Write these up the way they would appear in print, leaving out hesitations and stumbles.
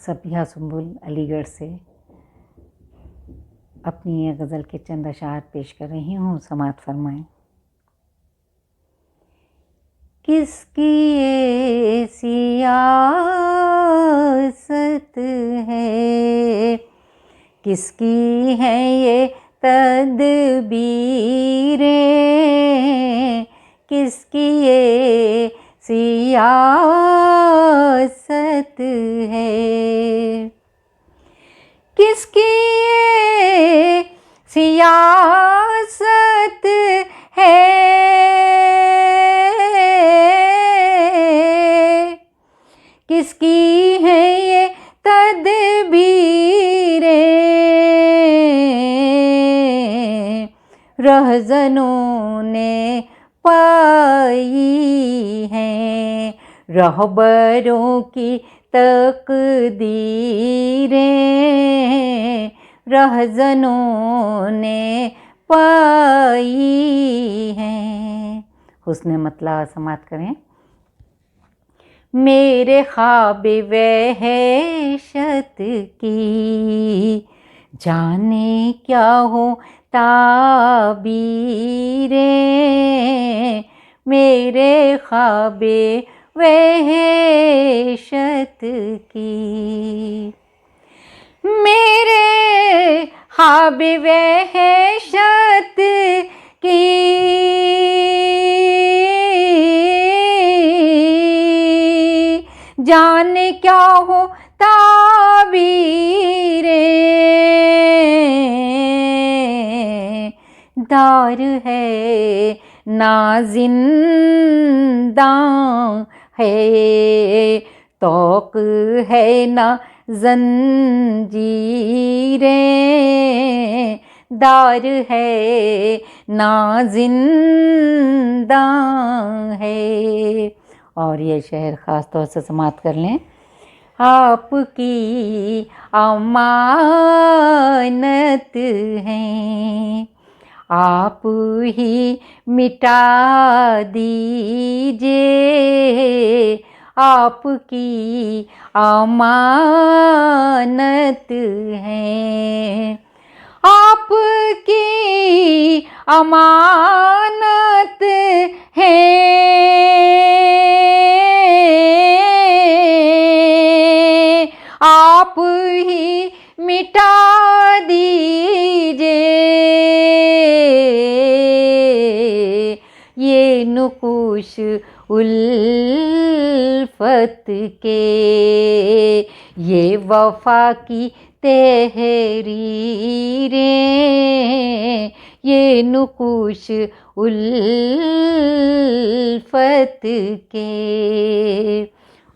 सबिहा सुंबुल अलीगढ़ से अपनी ये गज़ल के चंद अशार पेश कर रही हूँ। समाअत फरमाएं। किसकी ये सियासत है, किसकी है ये तदबीरें, किसकी ये सियासत है, किसकी ये सियासत है, किसकी है ये तदबीरें, रहज़नों ने पाई हैं, रहबरों की तकदीरें, रहज़नों ने पाई हैं। हुस्न मतला समाअत करें। मेरे ख्वाब वहशत की जाने क्या हो ताबीरें, मेरे ख्वाब वहशत की, मेरे ख्वाब वहशत की जाने क्या हो ताबीरें, दार है ना जिंदां है, तौक है ना जंजीरें, दार है ना जिंदां है। और ये शेर ख़ास तौर से समाअत कर लें। आपकी अमानत है, आप ही मिटा दीजिए, आपकी अमानत है, आपकी अमानत है, आप ही मिटा दीजिए, ये नुकुश उल्फत के, ये वफा की तहरीरें, ये नुकुश उल्फत के।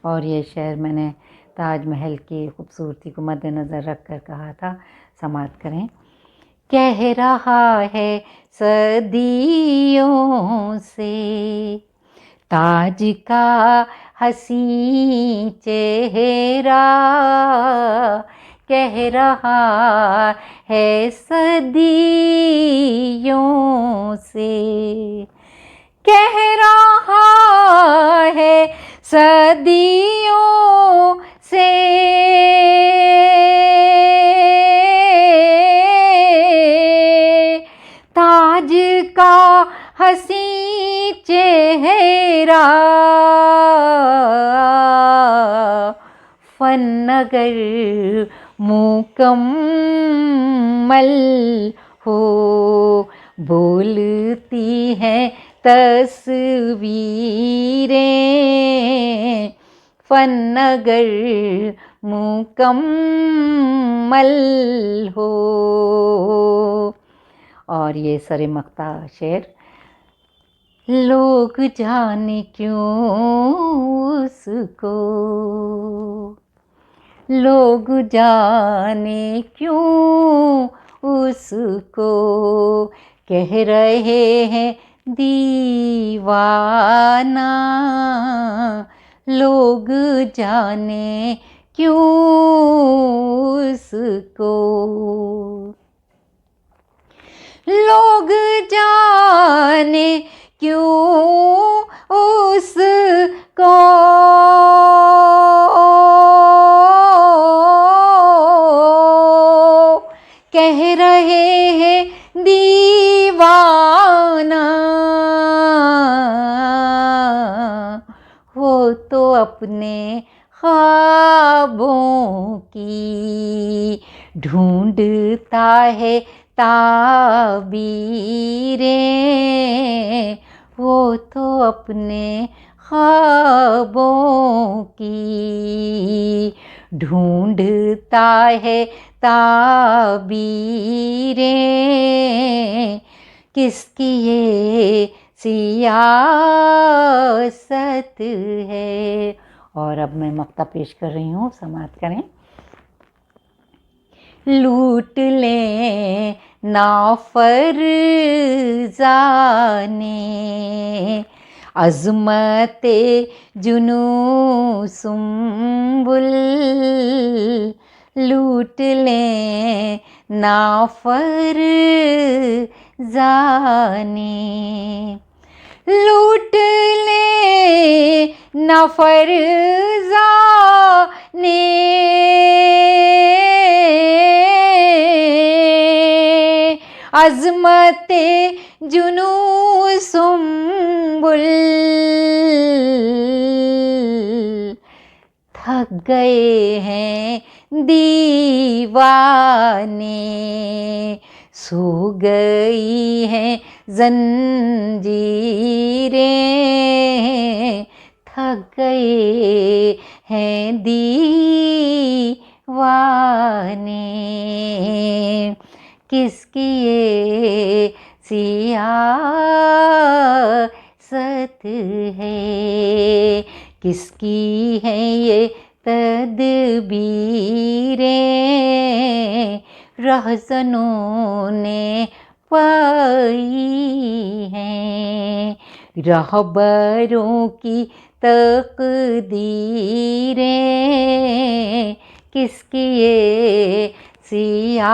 और ये शेर मैंने ताजमहल की खूबसूरती को मद्देनज़र रख कर कहा था। समाअत करें। कह रहा है सदियों से ताज का हसीं चेहरा, कह रहा है सदियों से, कह रहा है सदियों से, ताज का हसीं चेहरा, फन्नगर मुकम्मल हो, बोलती हैं तस्वीरें, फन्नगर मुकम्मल हो। और ये सरे मक्ता शेर। लोग जाने क्यों उसको, लोग जाने क्यों उसको कह रहे हैं दीवाना, लोग जाने क्यों उसको, लोग जाने क्यों उसको, अपने ख्वाबों की, ढूंढता है ताबीरें, वो तो अपने ख्वाबों की ढूंढता है ताबीरें। किसकी ये सियासत है। और अब मैं मक्ता पेश कर रही हूँ, समाप्त करें। लूट लें नाफरज़ाने अज़मते जुनू सुंबुल, लूट लें नाफरज़ाने, लूट लें नाफरज़ाने अज़मते जुनू सुंबुल। थक गए हैं दीवाने, सो गई हैं जंजीरें, थक गए हैं दीवाने। किसकी ये सियासत है, किसकी है ये तदबीरें, रहज़नों ने पाई हैं, रहबरों की तकदीरें। किसकी ये सियासत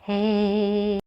है।